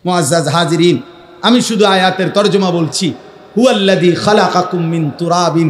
মুআজ্জাজ হাজিরিন, আমি শুধু আয়াতের তরজমা বলছি। হুয়াল্লাযী খালাকাকুম মিন তুরাবিন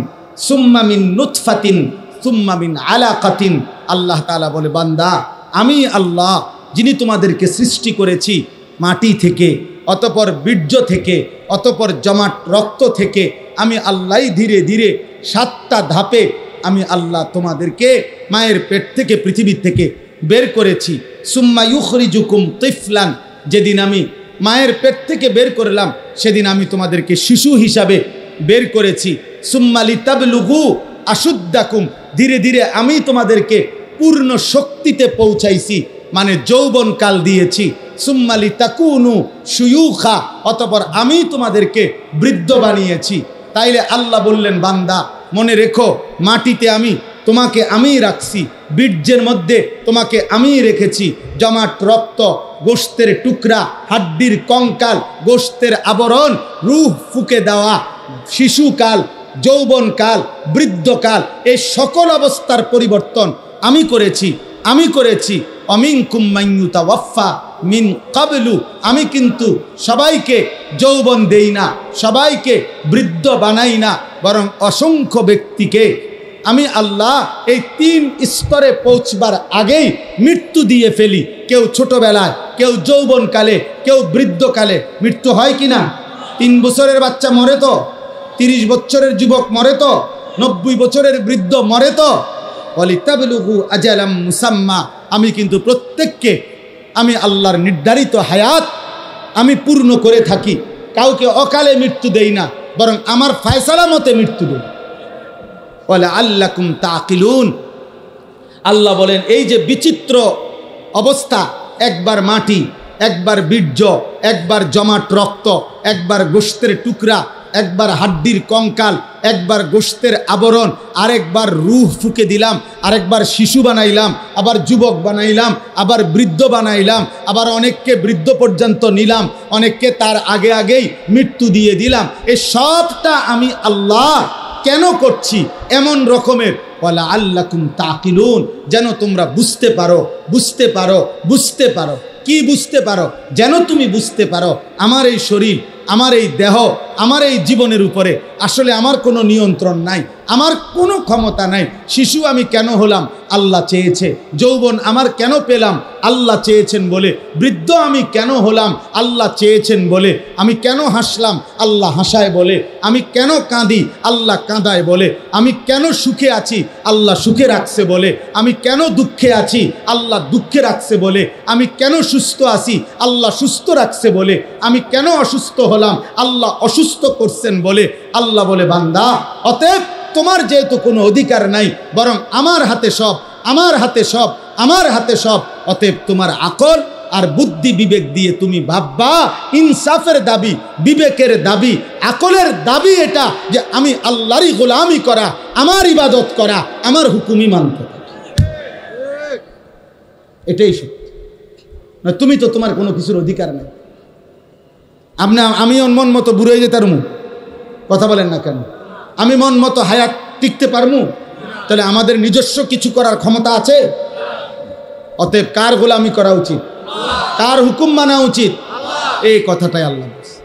সুম্মা মিন নুতফাতিন সুম্মা মিন আলাকাতিন। আল্লাহ তাআলা বলে, বান্দা আমি আল্লাহ যিনি তোমাদেরকে সৃষ্টি করেছি মাটি থেকে, অতঃপর বীর্য থেকে, অতঃপর জমাট রক্ত থেকে। আমি আল্লাহই ধীরে ধীরে 7টা ধাপে আমি আল্লাহ তোমাদেরকে মায়ের পেট থেকে, পৃথিবীর থেকে বের করেছি। সুম্মা ইউখরিজুকুম তিফলান, যেদিন আমি মায়ের পেট থেকে বের করলাম সেদিন আমি তোমাদেরকে শিশু হিসাবে বের করেছি। সুম্মা লিতাবলুগু আশুদ্দাকুম, ধীরে ধীরে আমি তোমাদেরকে পূর্ণ শক্তিতে পৌঁছাইছি, মানে যৌবনকাল দিয়েছি। সুম্মা লিতাকুনু শুয়ুখা, অতঃপর আমি তোমাদেরকে বৃদ্ধ বানিয়েছি। তাইলে আল্লাহ বললেন, বান্দা মনে রেখো, মাটিতে তোমাকে আমিই রাখছি, বীর্যের মধ্যে তোমাকে আমিই রেখেছি। জমাট রক্ত, গোশতের টুকরা, হাড্ডির কঙ্কাল, গোশতের আবরণ, রূহ ফুঁকে দেওয়া, শিশুকাল, যৌবনকাল, বৃদ্ধকাল, এই সকল অবস্থার পরিবর্তন আমি করেছি। অমিনকুম মান ইউতাওয়াফা মিন ক্বাবলু, আমি কিন্তু সবাইকে যৌবন দেই না, সবাইকে বৃদ্ধ বানাই না, বরং অসংখ্য ব্যক্তিকে আমি আল্লাহ এই 3 স্তরে পৌঁছবার আগেই মৃত্যু দিয়ে ফেলি। কেউ ছোটবেলায়, কেউ যৌবনকালে, কেউ বৃদ্ধকালে। মৃত্যু হয় কি না? 3 বছরের বাচ্চা মরে তো, 30 বছরের যুবক মরে তো, 90 বছরের বৃদ্ধ মরে তো। ওয়ালিতাবলুগু আজালাম মুসাম্মা, আমি কিন্তু প্রত্যেককে আমি আল্লাহর নির্ধারিত হায়াত আমি পূর্ণ করে থাকি। কাউকে অকালে মৃত্যু দেই না, বরং আমার ফয়সালা মতে মৃত্যু দেই। ওয়ালাআল্লাকুম তাকিলুন, আল্লাহ বলেন এই যে বিচিত্র অবস্থা, একবার মাটি, একবার বীর্য, একবার জমাট রক্ত, একবার গোশতের টুকরা, একবার হাড্ডির কঙ্কাল, একবার গোশতের আবরণ, আরেকবার রূহ ফুঁকে দিলাম, আরেকবার শিশু বানাইলাম, আবার যুবক বানাইলাম, আবার বৃদ্ধ বানাইলাম, আবার অনেককে বৃদ্ধ পর্যন্ত নিলাম, অনেককে তার আগেই মৃত্যু দিয়ে দিলাম। এই সবটা আমি আল্লাহ কেন করছি? এমন রকমের ওয়ালাআল্লাকুম তাকিলুন, যেন তোমরা বুঝতে পারো। কি বুঝতে পারো? যেন তুমি বুঝতে পারো আমার এই শরীর, আমার এই দেহ, আমার এই জীবনের উপরে আসলে আমার কোনো নিয়ন্ত্রণ নাই, আমার কোনো ক্ষমতা নাই। শিশু আমি কেন হলাম? আল্লাহ চেয়েছে। যৌবন আমার কেন পেলাম? আল্লাহ চেয়েছেন বলে। বৃদ্ধ আমি কেন হলাম? আল্লাহ চেয়েছেন বলে। আমি কেন হাসলাম? আল্লাহ হাসায় বলে। আমি কেন কাঁদি? আল্লাহ কাঁদায় বলে। আমি কেন সুখে আছি? আল্লাহ সুখে রাখছে বলে। আমি কেন দুঃখে আছি? আল্লাহ দুঃখে রাখছে বলে। আমি কেন সুস্থ আছি? আল্লাহ সুস্থ রাখছে বলে। আমি কেন অসুস্থ হলাম? আল্লাহ অসুস্থ করছেন বলে। আল্লাহ বলে, বান্দা অতএব তোমার যেহেতু কোনো অধিকার নাই, বরং আমার হাতে সব, অতএব তোমার আকল আর বুদ্ধি বিবেক দিয়ে তুমি ভাববা। ইনসাফের দাবি, বিবেকের দাবি, আকলের দাবি এটা যে আমি আল্লাহরই গোলামি করা, আমার ইবাদত করা, আমার হুকুমই মানতে। এটাই সত্যি। না তুমি তো তোমার কোনো কিছুর অধিকার নাই। আমি মন মতো বুড়ো হয়ে যেতার কথা বলেন না কেন? আমি মন মতো হায়াত টিকতে পারমু? তাহলে আমাদের নিজস্ব কিছু করার ক্ষমতা আছে? অতএব কার গোলামি করা উচিত? কার হুকুম মানা উচিত? এই কথাটাই আল্লাহ বলছে।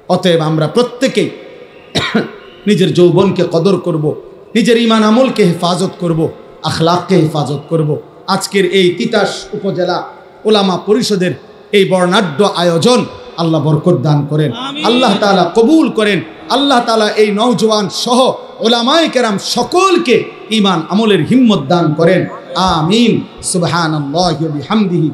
অতএব আমরা প্রত্যেকেই নিজের যৌবনকে কদর করব, নিজের ঈমান আমলকে হেফাজত করব, আখলাককে হেফাজত করব। আজকের এই তিতাস উপজেলা উলামা পরিষদের এই বর্ণাঢ্য আয়োজন আল্লাহ বরকত দান করেন, আল্লাহ তাআলা কবুল করেন। আল্লাহ তাআলা এই নওজওয়ান সহ উলামায়ে কেরাম সকলকে ঈমান আমলের হিম্মত দান করেন। আমিন। সুবহানাল্লাহি ওয়া বিহামদিহি।